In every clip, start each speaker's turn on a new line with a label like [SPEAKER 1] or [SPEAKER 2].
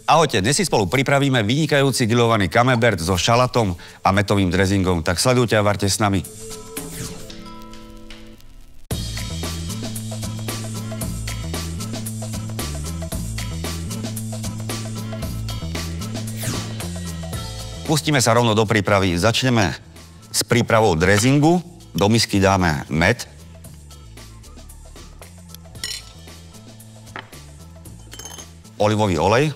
[SPEAKER 1] Ahojte, dnes si spolu pripravíme vynikajúci grillovaný camembert so šalatom a mätovým dressingom. Tak sledujte a varte s nami. Pustíme sa rovno do prípravy. Začneme s prípravou dressingu. Do misky dáme mäd. Olivový olej.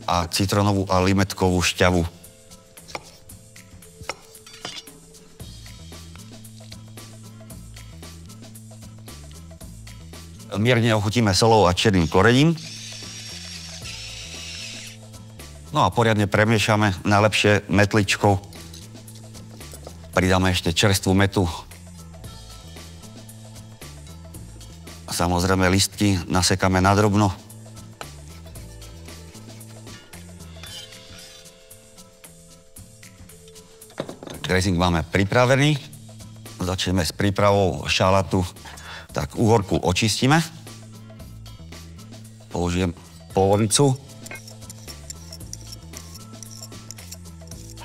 [SPEAKER 1] A citronovú a limetkovú šťavu. Mierne ochutíme solou a černým korením. No a poriadne premiešame, najlepšie metličkou. Pridáme ešte čerstvú mätu. A samozrejme listky nasekáme nadrobno. Dressing máme pripravený. Začneme s prípravou šalátu. Tak uhorku očistíme. Použijem polovicu.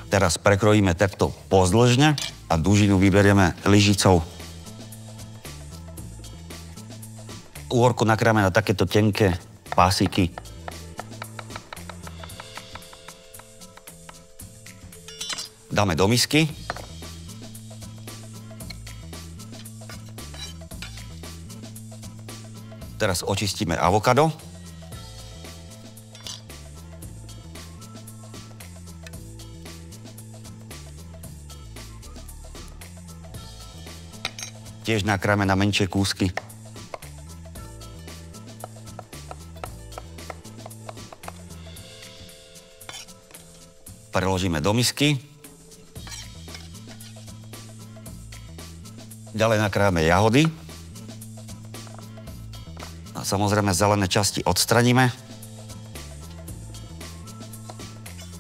[SPEAKER 1] Teraz prekrojíme takto pozdĺžne a dužinu vyberieme lyžicou. Uhorku nakrájame na takéto tenké pásiky. Dáme do misky. Teraz očistíme avokado. Tiež nakrájame na menšie kúsky. Preložíme do misky. Ďalej nakrájame jahody. A samozrejme zelené časti odstraníme.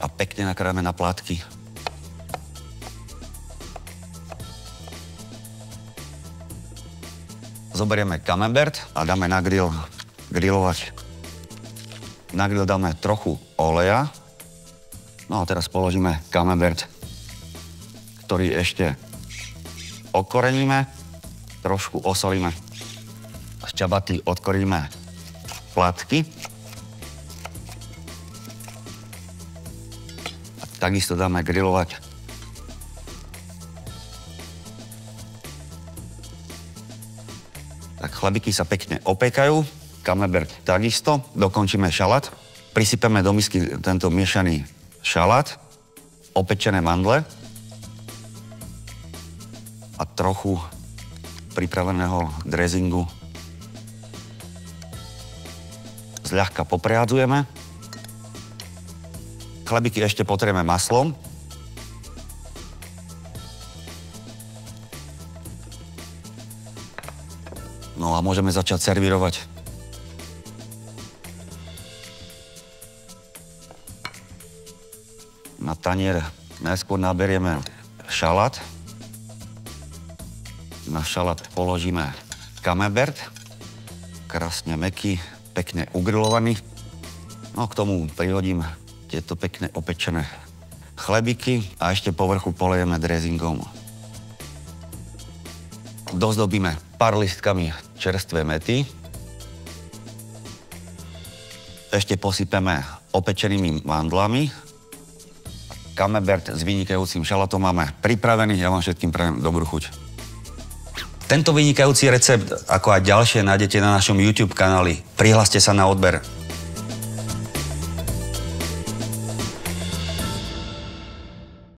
[SPEAKER 1] A pekne nakrájame na plátky. Zoberieme camembert a dáme na grill grillovať. Na grill dáme trochu oleja. No a teraz položíme camembert, ktorý ešte okoreníme, trošku osolíme. Z čabaty odkoríme plátky. A takisto dáme grillovať. Tak chlabiky sa pekne opekajú, camembert takisto, dokončíme šalát. Prisypeme do misky tento miešaný šalát, opečené mandle a trochu pripraveného dressingu. Zľahka poprehádzujeme. Chlabiky ešte potrieme maslom. No a môžeme začať servírovať. Na tanier najskôr naberieme šalát. Na šalát položíme camembert. Krásne mäkký, pekne ugrilovaný. No k tomu prihodím tieto pekne opečené chlebiky a ešte povrchu polejeme dressingom. Dozdobíme pár listkami čerstvé mäty. Ešte posypeme opečenými mandlami. Camembert s vynikajúcim šalátom máme pripravený. Ja vám všetkým prajem dobrú chuť. Tento vynikajúci recept, ako aj ďalšie, nájdete na našom YouTube kanáli. Prihláste sa na odber.